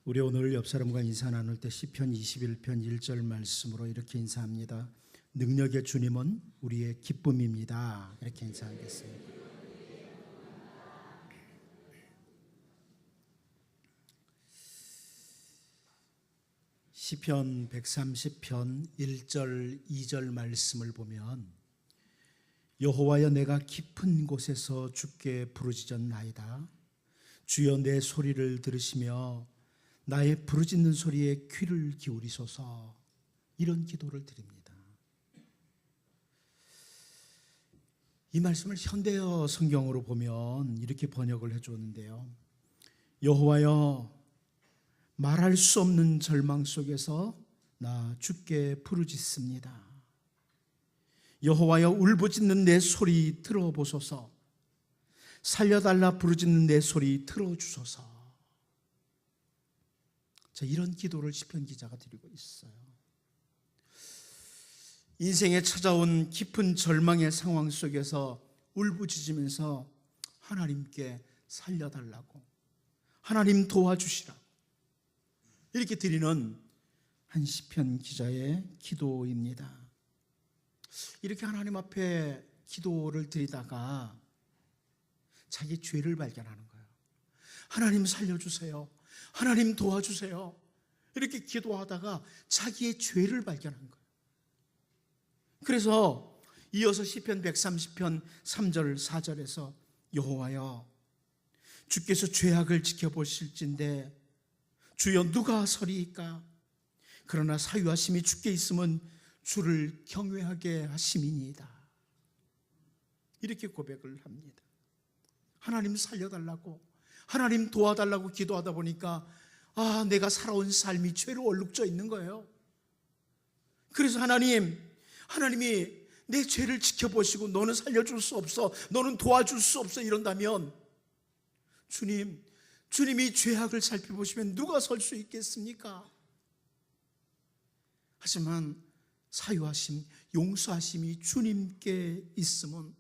우리 오늘 옆 사람과 인사 나눌 때 시편 21편 1절 말씀으로 이렇게 인사합니다. 능력의 주님은 우리의 기쁨입니다. 이렇게 인사하겠습니다. 시편 130편 1절 2절 말씀을 보면 여호와여 내가 깊은 곳에서 주께 부르짖었나이다. 주여 내 소리를 들으시며 나의 부르짖는 소리에 귀를 기울이소서. 이런 기도를 드립니다. 이 말씀을 현대어 성경으로 보면 이렇게 번역을 해주었는데요. 여호와여 말할 수 없는 절망 속에서 나 주께 부르짖습니다. 여호와여 울부짖는 내 소리 들어보소서. 살려달라 부르짖는 내 소리 들어주소서. 자, 이런 기도를 시편 기자가 드리고 있어요. 인생에 찾아온 깊은 절망의 상황 속에서 울부짖으면서 하나님께 살려달라고, 하나님 도와주시라고 이렇게 드리는 한 시편 기자의 기도입니다. 이렇게 하나님 앞에 기도를 드리다가 자기 죄를 발견하는 거예요. 하나님 살려주세요. 하나님 도와주세요. 이렇게 기도하다가 자기의 죄를 발견한 거예요. 그래서 이어서 시편 130편 3절 4절에서 여호와여 주께서 죄악을 지켜보실진데 주여 누가 서리이까? 그러나 사유하심이 주께 있으면 주를 경외하게 하심이니이다. 이렇게 고백을 합니다. 하나님 살려달라고, 하나님 도와달라고 기도하다 보니까 내가 살아온 삶이 죄로 얼룩져 있는 거예요. 그래서 하나님이 내 죄를 지켜보시고 너는 살려줄 수 없어, 너는 도와줄 수 없어 이런다면 주님이 죄악을 살펴보시면 누가 설 수 있겠습니까? 하지만 사유하심, 용서하심이 주님께 있으면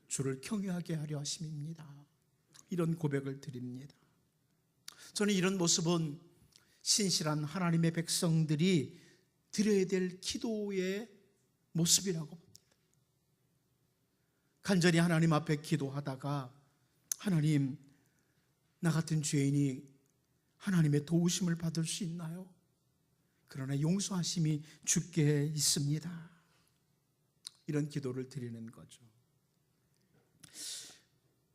주를 경외하게 하려 하심입니다. 이런 고백을 드립니다. 저는 이런 모습은 신실한 하나님의 백성들이 드려야 될 기도의 모습이라고 봅니다. 간절히 하나님 앞에 기도하다가 하나님, 나 같은 죄인이 하나님의 도우심을 받을 수 있나요? 그러나 용서하심이 주께 있습니다. 이런 기도를 드리는 거죠.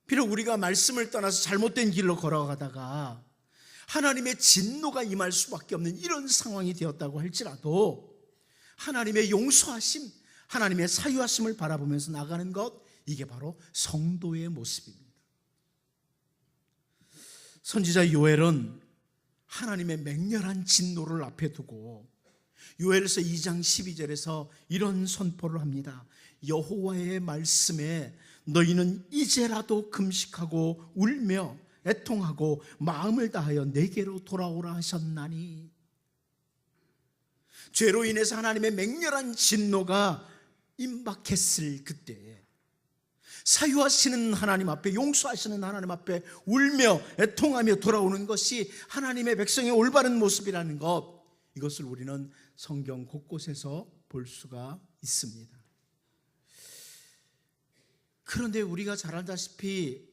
비록 우리가 말씀을 떠나서 잘못된 길로 걸어가다가 하나님의 진노가 임할 수밖에 없는 이런 상황이 되었다고 할지라도 하나님의 용서하심, 하나님의 사유하심을 바라보면서 나가는 것, 이게 바로 성도의 모습입니다. 선지자 요엘은 하나님의 맹렬한 진노를 앞에 두고 요엘서 2장 12절에서 이런 선포를 합니다. 여호와의 말씀에 너희는 이제라도 금식하고 울며 애통하고 마음을 다하여 내게로 돌아오라 하셨나니. 죄로 인해서 하나님의 맹렬한 진노가 임박했을 그때 사유하시는 하나님 앞에, 용서하시는 하나님 앞에 울며 애통하며 돌아오는 것이 하나님의 백성의 올바른 모습이라는 것, 이것을 우리는 성경 곳곳에서 볼 수가 있습니다. 그런데 우리가 잘 알다시피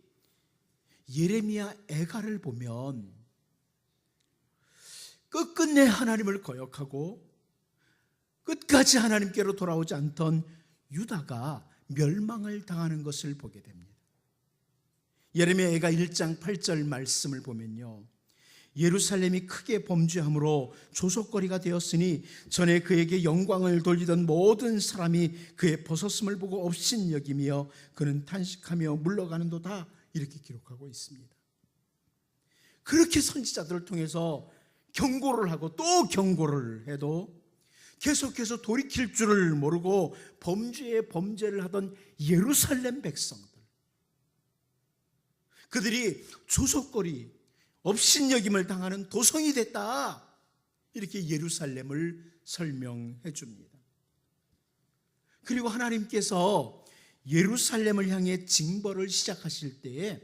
예레미야 애가를 보면 끝끝내 하나님을 거역하고 끝까지 하나님께로 돌아오지 않던 유다가 멸망을 당하는 것을 보게 됩니다. 예레미야 애가 1장 8절 말씀을 보면요, 예루살렘이 크게 범죄함으로 조속거리가 되었으니 전에 그에게 영광을 돌리던 모든 사람이 그의 벗었음을 보고 업신여기며 그는 탄식하며 물러가는도다. 이렇게 기록하고 있습니다. 그렇게 선지자들을 통해서 경고를 하고 또 경고를 해도 계속해서 돌이킬 줄을 모르고 범죄에 범죄를 하던 예루살렘 백성들, 그들이 조속거리, 업신여김을 당하는 도성이 됐다. 이렇게 예루살렘을 설명해 줍니다. 그리고 하나님께서 예루살렘을 향해 징벌을 시작하실 때에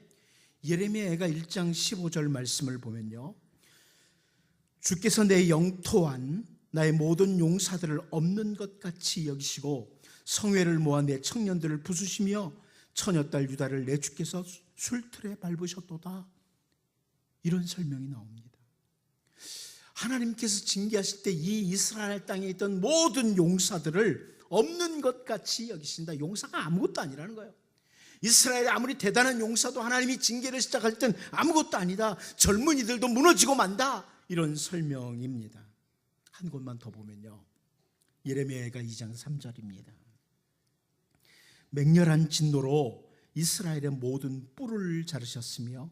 예레미야가 1장 15절 말씀을 보면요, 주께서 내 영토한 나의 모든 용사들을 없는 것 같이 여기시고 성회를 모아 내 청년들을 부수시며 처녀딸 유다를 내 주께서 술틀에 밟으셨도다. 이런 설명이 나옵니다. 하나님께서 징계하실 때 이 이스라엘 땅에 있던 모든 용사들을 없는 것 같이 여기신다. 용사가 아무것도 아니라는 거예요. 이스라엘이 아무리 대단한 용사도 하나님이 징계를 시작할 땐 아무것도 아니다. 젊은이들도 무너지고 만다. 이런 설명입니다. 한 곳만 더 보면요, 예레미야가 2장 3절입니다. 맹렬한 진노로 이스라엘의 모든 뿔을 자르셨으며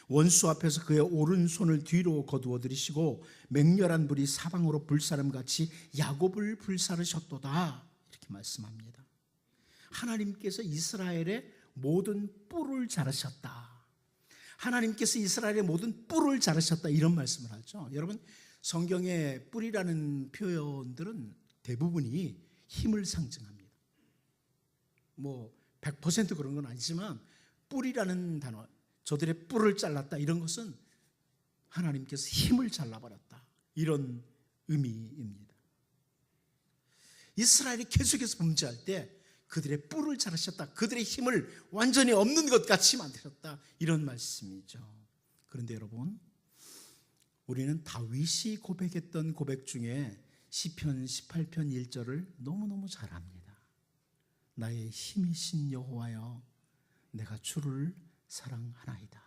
원수 앞에서 그의 오른손을 뒤로 거두어 들이시고 맹렬한 불이 사방으로 불사름같이 야곱을 불사르셨도다. 이렇게 말씀합니다. 하나님께서 이스라엘의 모든 뿔을 자르셨다. 하나님께서 이스라엘의 모든 뿔을 자르셨다. 이런 말씀을 하죠. 여러분, 성경의 뿔이라는 표현들은 대부분이 힘을 상징합니다. 100% 그런 건 아니지만 뿔이라는 단어, 저들의 뿔을 잘랐다, 이런 것은 하나님께서 힘을 잘라버렸다, 이런 의미입니다. 이스라엘이 계속해서 범죄할 때 그들의 뿔을 자르셨다, 그들의 힘을 완전히 없는 것 같이 만드셨다, 이런 말씀이죠. 그런데 여러분, 우리는 다윗이 고백했던 고백 중에 시편 18편 1절을 너무너무 잘 압니다. 나의 힘이신 여호와여, 내가 주를 사랑하나이다.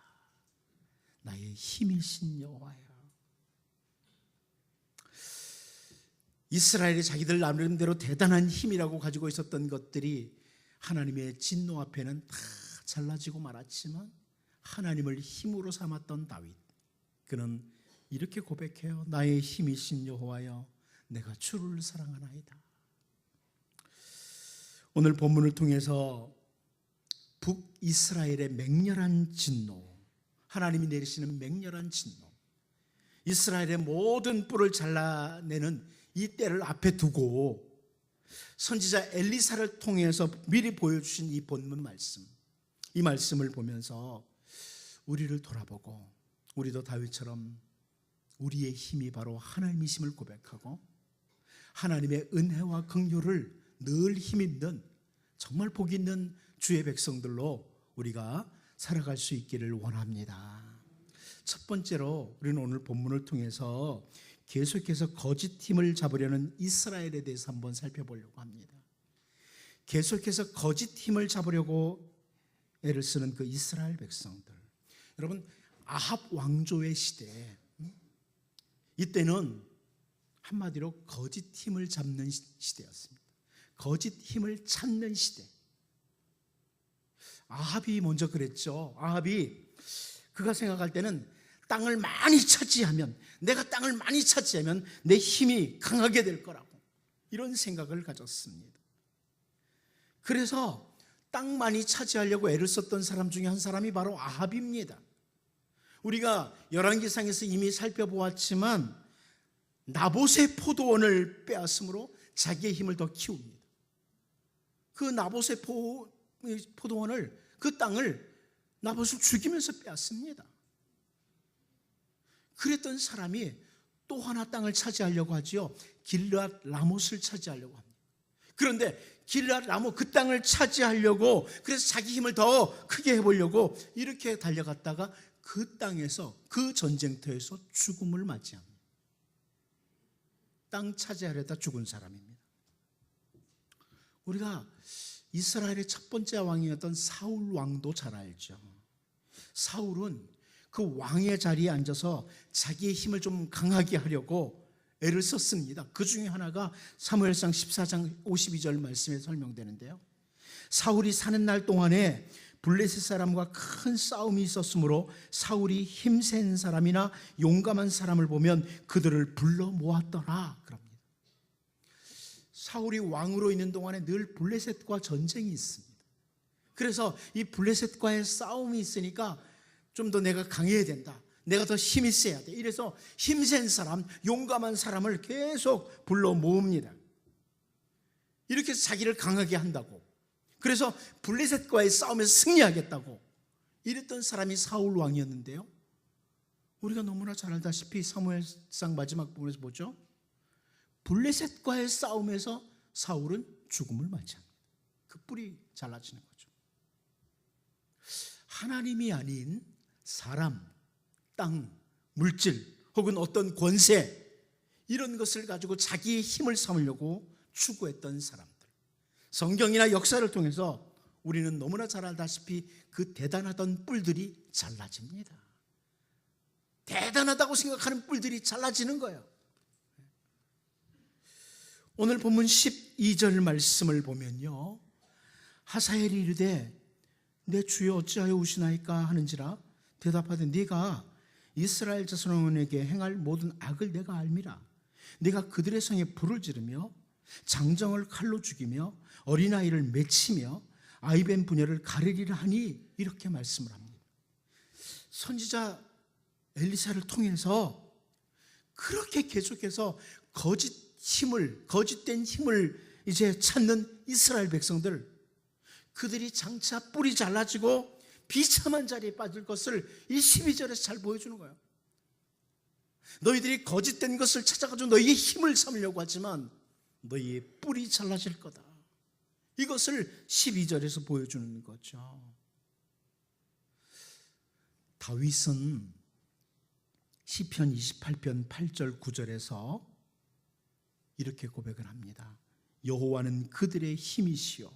나의 힘이신 여호와여. 이스라엘이 자기들 나름대로 대단한 힘이라고 가지고 있었던 것들이 하나님의 진노 앞에는 다 잘라지고 말았지만 하나님을 힘으로 삼았던 다윗, 그는 이렇게 고백해요. 나의 힘이신 여호와여, 내가 주를 사랑하나이다. 오늘 본문을 통해서 북이스라엘의 맹렬한 진노, 하나님이 내리시는 맹렬한 진노, 이스라엘의 모든 뿔을 잘라내는 이 때를 앞에 두고 선지자 엘리사를 통해서 미리 보여주신 이 본문 말씀, 이 말씀을 보면서 우리를 돌아보고 우리도 다윗처럼 우리의 힘이 바로 하나님이심을 고백하고 하나님의 은혜와 긍휼을 늘 힘있는 정말 복 있는 주의 백성들로 우리가 살아갈 수 있기를 원합니다. 첫 번째로 우리는 오늘 본문을 통해서 계속해서 거짓 힘을 잡으려는 이스라엘에 대해서 한번 살펴보려고 합니다. 계속해서 거짓 힘을 잡으려고 애를 쓰는 그 이스라엘 백성들. 여러분, 아합 왕조의 시대, 이때는 한마디로 거짓 힘을 잡는 시대였습니다. 거짓 힘을 찾는 시대. 아합이 먼저 그랬죠. 아합이 그가 생각할 때는 땅을 많이 차지하면, 내가 땅을 많이 차지하면 내 힘이 강하게 될 거라고, 이런 생각을 가졌습니다. 그래서 땅 많이 차지하려고 애를 썼던 사람 중에 한 사람이 바로 아합입니다. 우리가 열왕기상에서 이미 살펴보았지만 나봇의 포도원을 빼앗음으로 자기의 힘을 더 키웁니다. 그 나봇의 포도원을, 그 땅을 나봇을 죽이면서 빼앗습니다. 그랬던 사람이 또 하나 땅을 차지하려고 하지요. 길르앗 라못을 차지하려고 합니다. 그런데 길르앗 라못, 그 땅을 차지하려고, 그래서 자기 힘을 더 크게 해보려고 이렇게 달려갔다가 그 땅에서, 그 전쟁터에서 죽음을 맞이합니다. 땅 차지하려다 죽은 사람입니다. 우리가 이스라엘의 첫 번째 왕이었던 사울 왕도 잘 알죠. 사울은 그 왕의 자리에 앉아서 자기의 힘을 좀 강하게 하려고 애를 썼습니다. 그 중에 하나가 사무엘상 14장 52절 말씀에 설명되는데요. 사울이 사는 날 동안에 블레셋 사람과 큰 싸움이 있었으므로 사울이 힘센 사람이나 용감한 사람을 보면 그들을 불러 모았더라 그럽니다. 사울이 왕으로 있는 동안에 늘 블레셋과 전쟁이 있습니다. 그래서 이 블레셋과의 싸움이 있으니까 좀 더 내가 강해야 된다, 내가 더 힘이 세야 돼, 이래서 힘센 사람, 용감한 사람을 계속 불러 모읍니다. 이렇게 해서 자기를 강하게 한다고, 그래서 블레셋과의 싸움에서 승리하겠다고 이랬던 사람이 사울 왕이었는데요, 우리가 너무나 잘 알다시피 사무엘상 마지막 부분에서 보죠. 블레셋과의 싸움에서 사울은 죽음을 맞이합니다. 그 뿔이 잘라지는 거죠. 하나님이 아닌 사람, 땅, 물질 혹은 어떤 권세, 이런 것을 가지고 자기의 힘을 삼으려고 추구했던 사람들, 성경이나 역사를 통해서 우리는 너무나 잘 알다시피 그 대단하던 뿔들이 잘라집니다. 대단하다고 생각하는 뿔들이 잘라지는 거예요. 오늘 본문 12절 말씀을 보면요, 하사엘이 이르되 내 주여 어찌하여 우시나이까 하는지라 대답하되 네가 이스라엘 자손에게 행할 모든 악을 내가 알미라. 네가 그들의 성에 불을 지르며 장정을 칼로 죽이며 어린아이를 맺히며 아이벤 부녀를 가르리라 하니, 이렇게 말씀을 합니다. 선지자 엘리사를 통해서 그렇게 계속해서 거짓된 힘을 이제 찾는 이스라엘 백성들, 그들이 장차 뿔이 잘라지고 비참한 자리에 빠질 것을 이 12절에서 잘 보여주는 거예요. 너희들이 거짓된 것을 찾아가지고 너희의 힘을 삼으려고 하지만 너희의 뿔이 잘라질 거다. 이것을 12절에서 보여주는 거죠. 다윗은 시편 28편 8절 9절에서 이렇게 고백을 합니다. 여호와는 그들의 힘이시요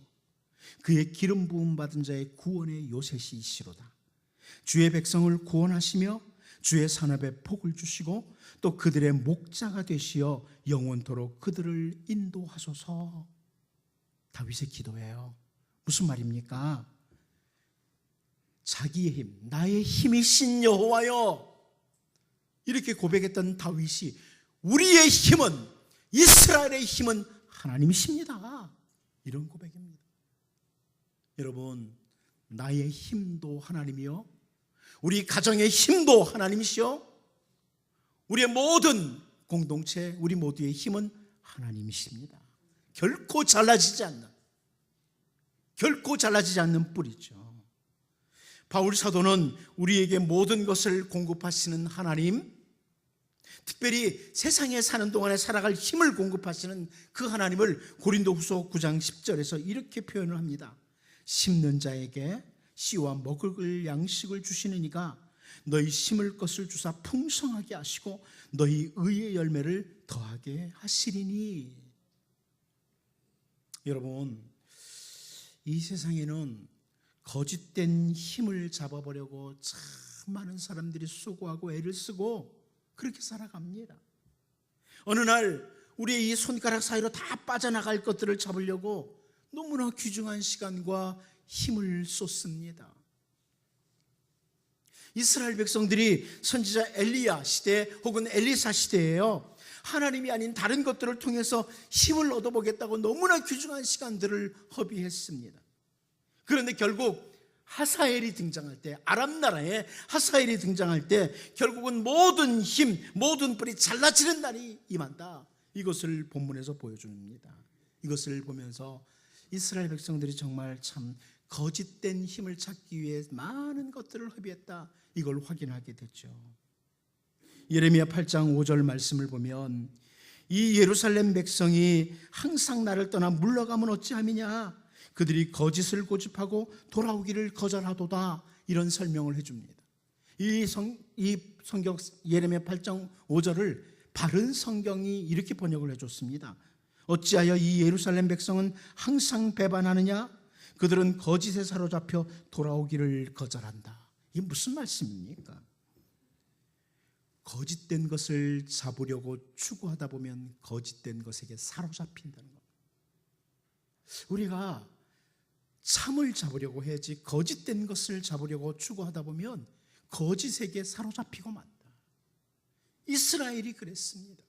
그의 기름 부음 받은 자의 구원의 요새시이시로다. 주의 백성을 구원하시며 주의 산업에 복을 주시고 또 그들의 목자가 되시어 영원토록 그들을 인도하소서. 다윗의 기도예요. 무슨 말입니까? 자기의 힘, 나의 힘이신 여호와여, 이렇게 고백했던 다윗이 우리의 힘은, 이스라엘의 힘은 하나님이십니다, 이런 고백입니다. 여러분, 나의 힘도 하나님이요, 우리 가정의 힘도 하나님이시요, 우리의 모든 공동체, 우리 모두의 힘은 하나님이십니다. 결코 잘라지지 않는 뿔이죠. 바울 사도는 우리에게 모든 것을 공급하시는 하나님, 특별히 세상에 사는 동안에 살아갈 힘을 공급하시는 그 하나님을 고린도후서 9장 10절에서 이렇게 표현을 합니다. 심는 자에게 씨와 먹을 양식을 주시는 이가 너희 심을 것을 주사 풍성하게 하시고 너희 의의 열매를 더하게 하시리니. 여러분, 이 세상에는 거짓된 힘을 잡아보려고 참 많은 사람들이 수고하고 애를 쓰고 그렇게 살아갑니다. 어느 날 우리의 이 손가락 사이로 다 빠져나갈 것들을 잡으려고 너무나 귀중한 시간과 힘을 쏟습니다. 이스라엘 백성들이 선지자 엘리야 시대 혹은 엘리사 시대에요, 하나님이 아닌 다른 것들을 통해서 힘을 얻어보겠다고 너무나 귀중한 시간들을 허비했습니다. 그런데 결국 하사엘이 등장할 때, 아람 나라에 하사엘이 등장할 때 결국은 모든 힘, 모든 뿔이 잘라지는 날이 임한다, 이것을 본문에서 보여줍니다. 이것을 보면서 이스라엘 백성들이 정말 참 거짓된 힘을 찾기 위해 많은 것들을 허비했다, 이걸 확인하게 됐죠. 예레미야 8장 5절 말씀을 보면 이 예루살렘 백성이 항상 나를 떠나 물러가면 어찌함이냐, 그들이 거짓을 고집하고 돌아오기를 거절하도다, 이런 설명을 해줍니다. 이 성경 예레미야 8장 5절을 바른 성경이 이렇게 번역을 해줬습니다. 어찌하여 이 예루살렘 백성은 항상 배반하느냐, 그들은 거짓에 사로잡혀 돌아오기를 거절한다. 이게 무슨 말씀입니까? 거짓된 것을 잡으려고 추구하다 보면 거짓된 것에게 사로잡힌다는 것. 우리가 참을 잡으려고 해야지 거짓된 것을 잡으려고 추구하다 보면 거짓에게 사로잡히고 만다. 이스라엘이 그랬습니다.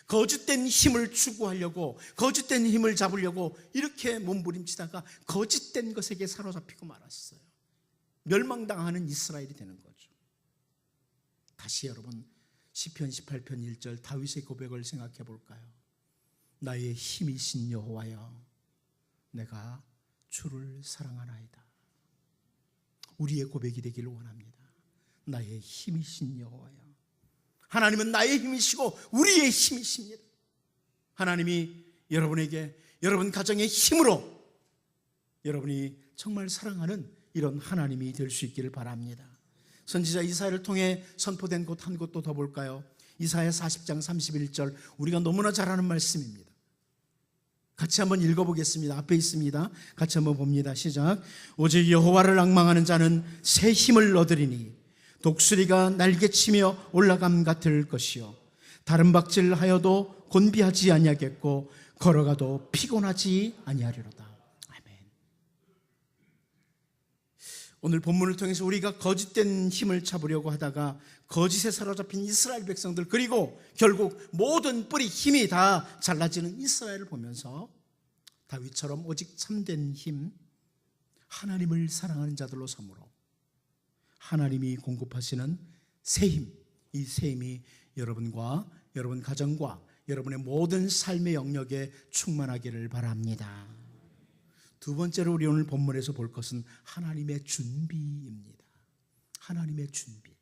거짓된 힘을 추구하려고, 거짓된 힘을 잡으려고 이렇게 몸부림치다가 거짓된 것에게 사로잡히고 말았어요. 멸망당하는 이스라엘이 되는 거죠. 다시 여러분, 시편 18편 1절 다윗의 고백을 생각해 볼까요? 나의 힘이신 여호와여, 내가 주를 사랑하나이다. 우리의 고백이 되기를 원합니다. 나의 힘이신 여호와야. 하나님은 나의 힘이시고 우리의 힘이십니다. 하나님이 여러분에게 여러분 가정의 힘으로 여러분이 정말 사랑하는 이런 하나님이 될 수 있기를 바랍니다. 선지자 이사야를 통해 선포된 곳 한 곳도 더 볼까요? 이사야 40장 31절, 우리가 너무나 잘 아는 말씀입니다. 같이 한번 읽어보겠습니다. 앞에 있습니다. 같이 한번 봅니다. 시작. 오직 여호와를 앙망하는 자는 새 힘을 얻으리니 독수리가 날개치며 올라감 같을 것이요 다른 박질하여도 곤비하지 아니하겠고 걸어가도 피곤하지 아니하리로다. 아멘. 오늘 본문을 통해서 우리가 거짓된 힘을 잡으려고 하다가 거짓에 사로잡힌 이스라엘 백성들, 그리고 결국 모든 뿌리 힘이 다 잘라지는 이스라엘을 보면서 다윗처럼 오직 참된 힘, 하나님을 사랑하는 자들로 삼으로 하나님이 공급하시는 새 힘, 이 새 힘이 여러분과 여러분 가정과 여러분의 모든 삶의 영역에 충만하기를 바랍니다. 두 번째로 우리 오늘 본문에서 볼 것은 하나님의 준비입니다. 하나님의 준비.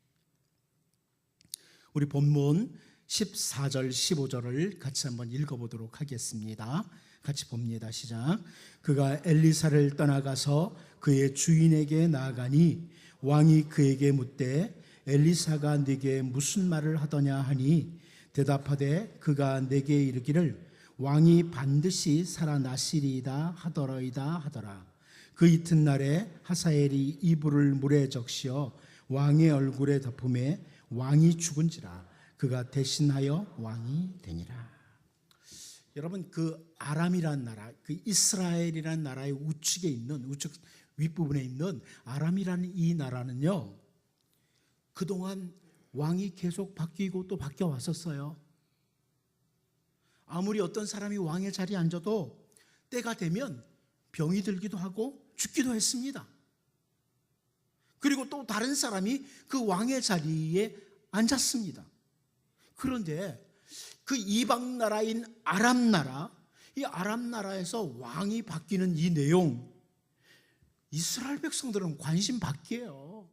우리 본문 14절 15절을 같이 한번 읽어보도록 하겠습니다. 같이 봅니다. 시작. 그가 엘리사를 떠나가서 그의 주인에게 나아가니 왕이 그에게 묻되 엘리사가 네게 무슨 말을 하더냐 하니 대답하되 그가 내게 이르기를 왕이 반드시 살아나시리이다 하더라. 그 이튿날에 하사엘이 이불을 물에 적시어 왕의 얼굴에 덮음에 왕이 죽은지라 그가 대신하여 왕이 되니라. 여러분, 그 아람이란 나라, 그 이스라엘이란 나라의 우측에 있는, 우측 윗부분에 있는 아람이라는 이 나라는요, 그동안 왕이 계속 바뀌고 또 바뀌어 왔었어요. 아무리 어떤 사람이 왕의 자리에 앉아도 때가 되면 병이 들기도 하고 죽기도 했습니다. 그리고 또 다른 사람이 그 왕의 자리에 앉았습니다. 그런데 그 이방 나라인 아람 나라, 이 아람 나라에서 왕이 바뀌는 이 내용, 이스라엘 백성들은 관심 밖이에요.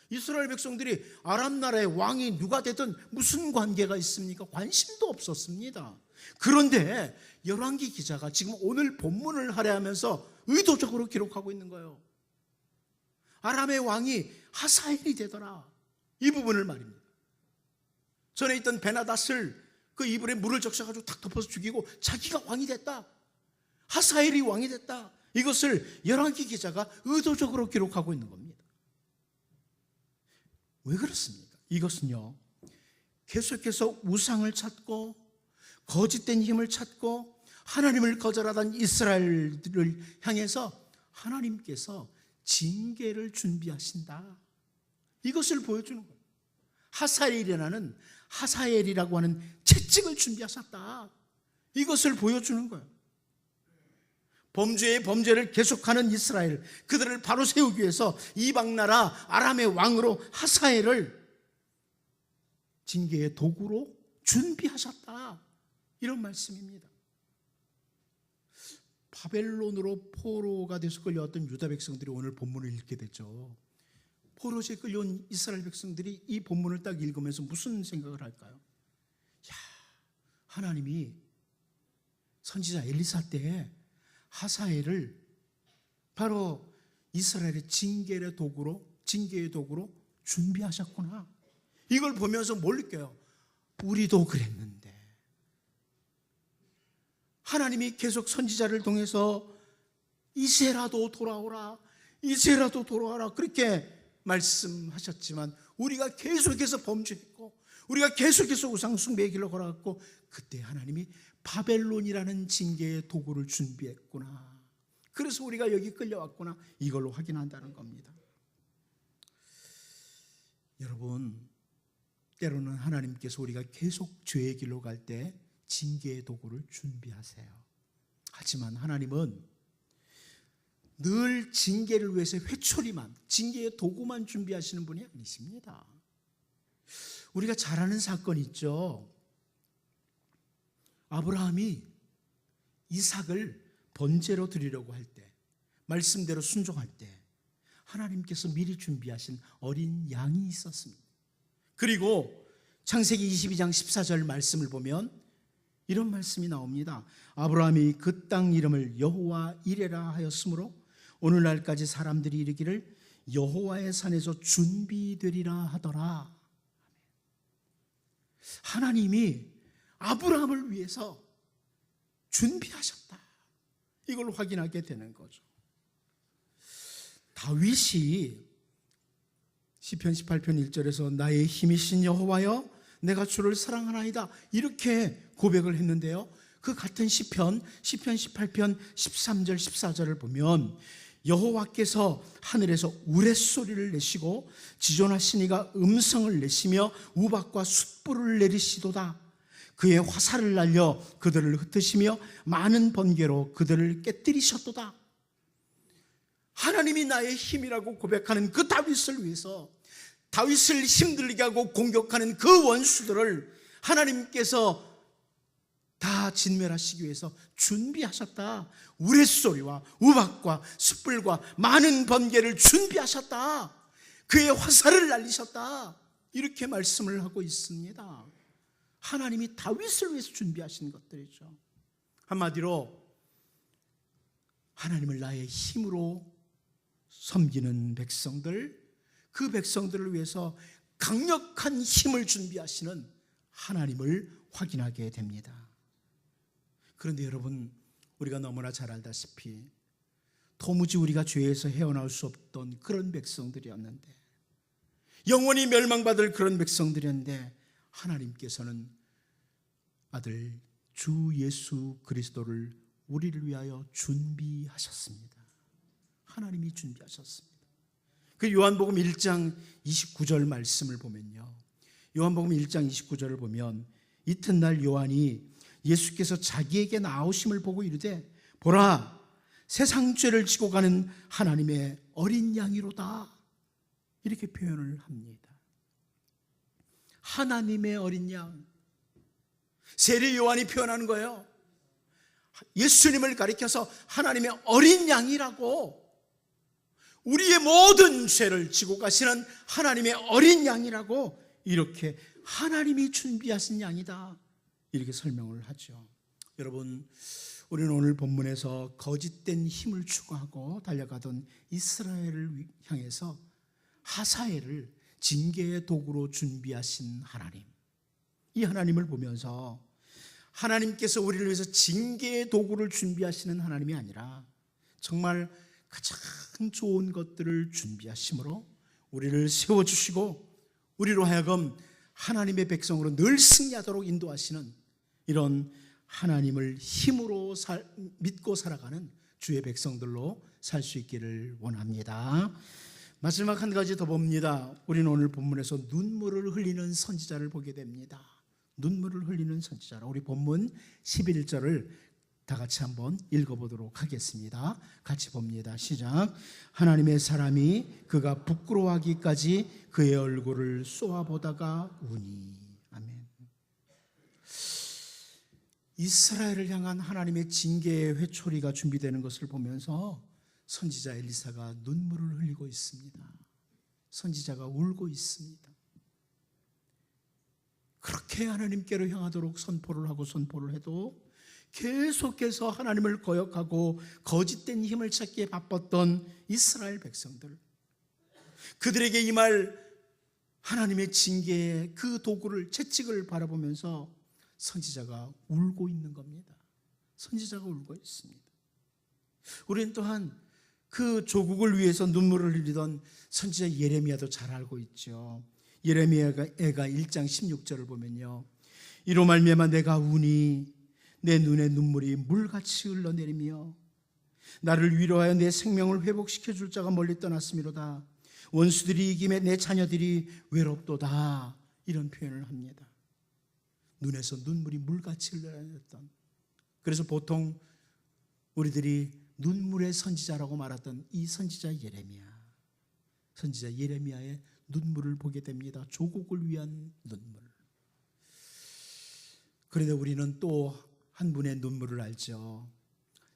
이스라엘 백성들이 아람 나라의 왕이 누가 되든 무슨 관계가 있습니까? 관심도 없었습니다. 그런데 열왕기 기자가 지금 오늘 본문을 할애하면서 의도적으로 기록하고 있는 거예요. 아람의 왕이 하사엘이 되더라, 이 부분을 말입니다. 전에 있던 베나닷을 그 이불에 물을 적셔가지고 탁 덮어서 죽이고 자기가 왕이 됐다, 하사엘이 왕이 됐다, 이것을 열왕기 기자가 의도적으로 기록하고 있는 겁니다. 왜 그렇습니까? 이것은요, 계속해서 우상을 찾고 거짓된 힘을 찾고 하나님을 거절하던 이스라엘들을 향해서 하나님께서 징계를 준비하신다, 이것을 보여주는 거예요. 하사엘이라고 하는 채찍을 준비하셨다, 이것을 보여주는 거예요. 범죄의 범죄를 계속하는 이스라엘, 그들을 바로 세우기 위해서 이방나라 아람의 왕으로 하사엘을 징계의 도구로 준비하셨다, 이런 말씀입니다. 바벨론으로 포로가 돼서 끌려왔던 유다 백성들이 오늘 본문을 읽게 됐죠. 포로지에 끌려온 이스라엘 백성들이 이 본문을 딱 읽으면서 무슨 생각을 할까요? 야, 하나님이 선지자 엘리사 때 하사엘을 바로 이스라엘의 징계의 도구로 준비하셨구나, 이걸 보면서 뭘 느껴요? 우리도 그랬는데. 하나님이 계속 선지자를 통해서 이제라도 돌아오라, 이제라도 돌아와라, 그렇게 말씀하셨지만 우리가 계속해서 범죄했고 우리가 계속해서 우상 숭배의 길로 걸어갔고, 그때 하나님이 바벨론이라는 징계의 도구를 준비했구나, 그래서 우리가 여기 끌려왔구나, 이걸로 확인한다는 겁니다. 여러분, 때로는 하나님께서 우리가 계속 죄의 길로 갈 때 징계의 도구를 준비하세요. 하지만 하나님은 늘 징계를 위해서 회초리만, 징계의 도구만 준비하시는 분이 아니십니다. 우리가 잘 아는 사건이 있죠. 아브라함이 이삭을 번제로 드리려고 할 때, 말씀대로 순종할 때 하나님께서 미리 준비하신 어린 양이 있었습니다. 그리고 창세기 22장 14절 말씀을 보면 이런 말씀이 나옵니다. 아브라함이 그 땅 이름을 여호와 이레라 하였으므로 오늘날까지 사람들이 이르기를 여호와의 산에서 준비되리라 하더라. 하나님이 아브라함을 위해서 준비하셨다. 이걸 확인하게 되는 거죠. 다윗이 시편 18편 1절에서 나의 힘이신 여호와여 내가 주를 사랑하나이다 이렇게 고백을 했는데요, 그 같은 시편 18편 13절 14절을 보면 여호와께서 하늘에서 우레소리를 내시고 지존하신 이가 음성을 내시며 우박과 숯불을 내리시도다. 그의 화살을 날려 그들을 흩으시며 많은 번개로 그들을 깨뜨리셨도다. 하나님이 나의 힘이라고 고백하는 그 다윗을 위해서, 다윗을 힘들게 하고 공격하는 그 원수들을 하나님께서 다 진멸하시기 위해서 준비하셨다. 우레소리와 우박과 숯불과 많은 번개를 준비하셨다. 그의 화살을 날리셨다. 이렇게 말씀을 하고 있습니다. 하나님이 다윗을 위해서 준비하신 것들이죠. 한마디로 하나님을 나의 힘으로 섬기는 백성들, 그 백성들을 위해서 강력한 힘을 준비하시는 하나님을 확인하게 됩니다. 그런데 여러분, 우리가 너무나 잘 알다시피 도무지 우리가 죄에서 헤어나올 수 없던 그런 백성들이었는데, 영원히 멸망받을 그런 백성들이었는데 하나님께서는 아들 주 예수 그리스도를 우리를 위하여 준비하셨습니다. 하나님이 준비하셨습니다. 그 요한복음 1장 29절 말씀을 보면요, 요한복음 1장 29절을 보면 이튿날 요한이 예수께서 자기에게 나오심을 보고 이르되 보라 세상 죄를 지고 가는 하나님의 어린 양이로다, 이렇게 표현을 합니다. 하나님의 어린 양, 세례 요한이 표현하는 거예요. 예수님을 가리켜서 하나님의 어린 양이라고, 우리의 모든 죄를 지고 가시는 하나님의 어린 양이라고, 이렇게 하나님이 준비하신 양이다, 이렇게 설명을 하죠. 여러분, 우리는 오늘 본문에서 거짓된 힘을 추구하고 달려가던 이스라엘을 향해서 하사엘을 징계의 도구로 준비하신 하나님, 이 하나님을 보면서 하나님께서 우리를 위해서 징계의 도구를 준비하시는 하나님이 아니라 정말 가장 좋은 것들을 준비하심으로 우리를 세워주시고 우리로 하여금 하나님의 백성으로 늘 승리하도록 인도하시는 이런 하나님을 힘으로 믿고 살아가는 주의 백성들로 살 수 있기를 원합니다. 마지막 한 가지 더 봅니다. 우리는 오늘 본문에서 눈물을 흘리는 선지자를 보게 됩니다. 눈물을 흘리는 선지자라. 우리 본문 11절을 다 같이 한번 읽어보도록 하겠습니다. 같이 봅니다. 시작. 하나님의 사람이 그가 부끄러워하기까지 그의 얼굴을 쏘아보다가 우니. 아멘. 이스라엘을 향한 하나님의 징계의 회초리가 준비되는 것을 보면서 선지자 엘리사가 눈물을 흘리고 있습니다. 선지자가 울고 있습니다. 그렇게 하나님께로 향하도록 선포를 하고 선포를 해도 계속해서 하나님을 거역하고 거짓된 힘을 찾기에 바빴던 이스라엘 백성들, 그들에게 임할 하나님의 징계의 그 도구를, 채찍을 바라보면서 선지자가 울고 있는 겁니다. 선지자가 울고 있습니다. 우리는 또한 그 조국을 위해서 눈물을 흘리던 선지자 예레미야도 잘 알고 있죠. 예레미야가 1장 16절을 보면요, 이로 말미암아 내가 우니 내 눈에 눈물이 물같이 흘러내리며 나를 위로하여 내 생명을 회복시켜 줄 자가 멀리 떠났음이로다. 원수들이 이김에 내 자녀들이 외롭도다. 이런 표현을 합니다. 눈에서 눈물이 물같이 흘러내렸던, 그래서 보통 우리들이 눈물의 선지자라고 말했던 이 선지자 예레미야, 선지자 예레미야의 눈물을 보게 됩니다. 조국을 위한 눈물. 그런데 우리는 또 한 분의 눈물을 알죠.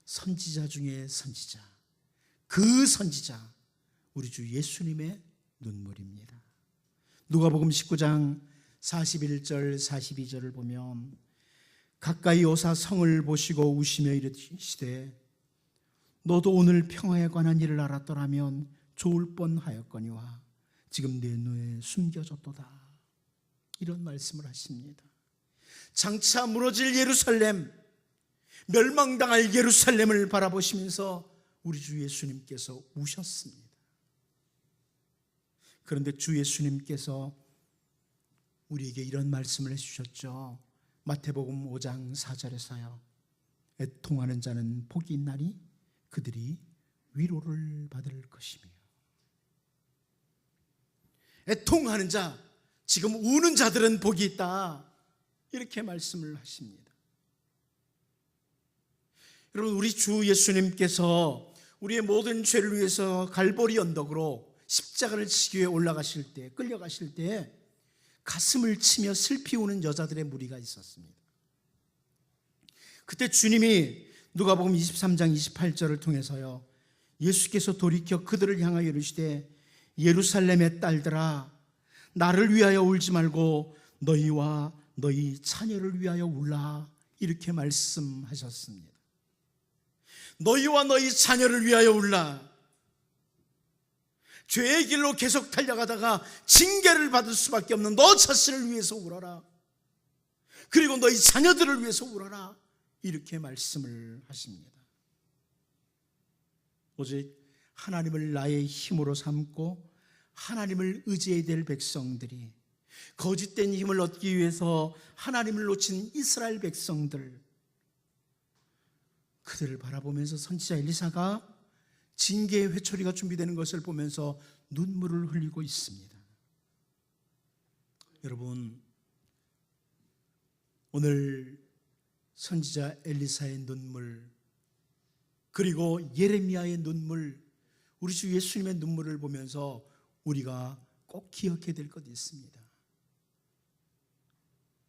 선지자 중에 선지자, 그 선지자, 우리 주 예수님의 눈물입니다. 누가복음 19장 41절 42절을 보면 가까이 오사 성을 보시고 우시며 이르시되 너도 오늘 평화에 관한 일을 알았더라면 좋을 뻔하였거니와 지금 내 눈에 숨겨졌도다. 이런 말씀을 하십니다. 장차 무너질 예루살렘, 멸망당할 예루살렘을 바라보시면서 우리 주 예수님께서 우셨습니다. 그런데 주 예수님께서 우리에게 이런 말씀을 해주셨죠. 마태복음 5장 4절에서요. 애통하는 자는 복이 있나니 그들이 위로를 받을 것이며. 애통하는 자, 지금 우는 자들은 복이 있다, 이렇게 말씀을 하십니다. 여러분, 우리 주 예수님께서 우리의 모든 죄를 위해서 갈보리 언덕으로 십자가를 지기 위해 올라가실 때, 끌려가실 때 가슴을 치며 슬피 우는 여자들의 무리가 있었습니다. 그때 주님이 누가복음 23장 28절을 통해서요, 예수께서 돌이켜 그들을 향하여 이르시되 예루살렘의 딸들아, 나를 위하여 울지 말고 너희와 너희 자녀를 위하여 울라, 이렇게 말씀하셨습니다. 너희와 너희 자녀를 위하여 울라. 죄의 길로 계속 달려가다가 징계를 받을 수밖에 없는 너 자신을 위해서 울어라. 그리고 너희 자녀들을 위해서 울어라, 이렇게 말씀을 하십니다. 오직 하나님을 나의 힘으로 삼고 하나님을 의지해야 될 백성들이, 거짓된 힘을 얻기 위해서 하나님을 놓친 이스라엘 백성들, 그들을 바라보면서 선지자 엘리사가 징계의 회초리가 준비되는 것을 보면서 눈물을 흘리고 있습니다. 여러분, 오늘 선지자 엘리사의 눈물, 그리고 예레미야의 눈물, 우리 주 예수님의 눈물을 보면서 우리가 꼭 기억해야 될 것이 있습니다.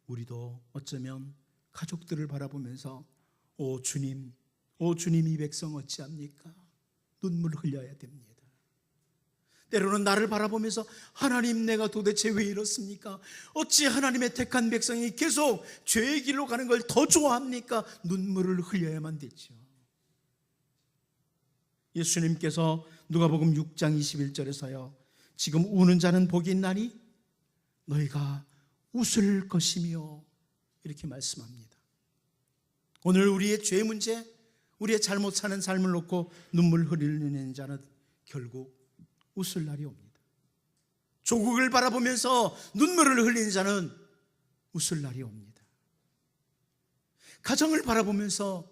우리도 어쩌면 가족들을 바라보면서 오 주님 이 백성 어찌합니까? 눈물 흘려야 됩니다. 때로는 나를 바라보면서 하나님, 내가 도대체 왜 이렇습니까? 어찌 하나님의 택한 백성이 계속 죄의 길로 가는 걸 더 좋아합니까? 눈물을 흘려야만 되죠. 예수님께서 누가복음 6장 21절에서요, 지금 우는 자는 복이 있나니 너희가 웃을 것이며, 이렇게 말씀합니다. 오늘 우리의 죄 문제, 우리의 잘못 사는 삶을 놓고 눈물 흘리는 자는 결국 웃을 날이 옵니다. 조국을 바라보면서 눈물을 흘리는 자는 웃을 날이 옵니다. 가정을 바라보면서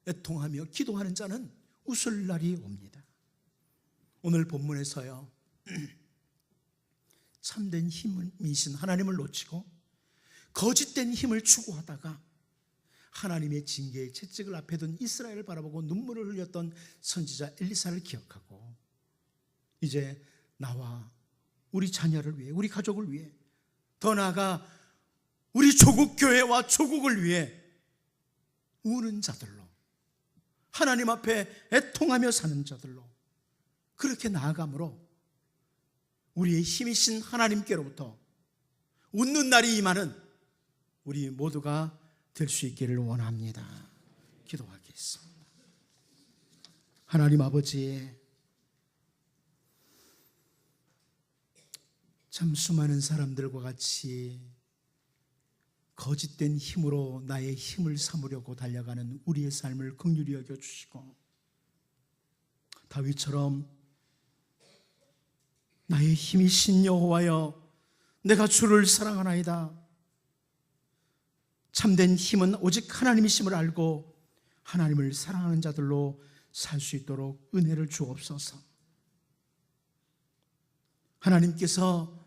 애통하며 기도하는 자는 웃을 날이 옵니다. 오늘 본문에서요, 참된 힘이신 하나님을 놓치고 거짓된 힘을 추구하다가 하나님의 징계의 채찍을 앞에 둔 이스라엘을 바라보고 눈물을 흘렸던 선지자 엘리사를 기억하고, 이제 나와 우리 자녀를 위해, 우리 가족을 위해, 더 나아가 우리 조국 교회와 조국을 위해 우는 자들로, 하나님 앞에 애통하며 사는 자들로 그렇게 나아감으로 우리의 힘이신 하나님께로부터 웃는 날이 임하는 우리 모두가 될 수 있기를 원합니다. 기도하겠습니다. 하나님 아버지, 참 수많은 사람들과 같이 거짓된 힘으로 나의 힘을 삼으려고 달려가는 우리의 삶을 긍휼히 여겨주시고, 다윗처럼 나의 힘이신 여호와여, 내가 주를 사랑하나이다, 참된 힘은 오직 하나님이심을 알고 하나님을 사랑하는 자들로 살 수 있도록 은혜를 주옵소서. 하나님께서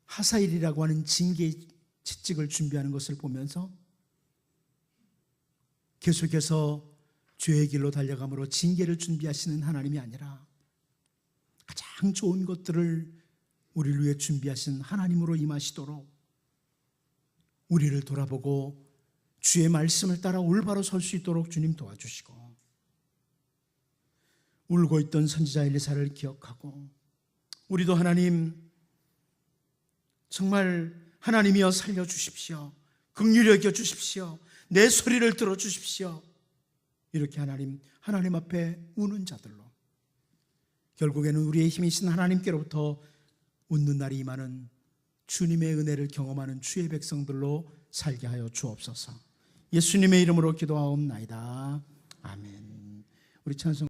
하사일이라고 하는 징계의 채찍을 준비하는 것을 보면서 계속해서 죄의 길로 달려감으로 징계를 준비하시는 하나님이 아니라 가장 좋은 것들을 우리를 위해 준비하신 하나님으로 임하시도록 우리를 돌아보고 주의 말씀을 따라 올바로 설 수 있도록 주님 도와주시고, 울고 있던 선지자 엘리사를 기억하고 우리도 하나님 정말 하나님이여 살려주십시오. 긍휼히 여겨주십시오. 내 소리를 들어주십시오. 이렇게 하나님 앞에 우는 자들로, 결국에는 우리의 힘이신 하나님께로부터 웃는 날이 임하는 주님의 은혜를 경험하는 주의 백성들로 살게 하여 주옵소서. 예수님의 이름으로 기도하옵나이다. 아멘. 우리 찬송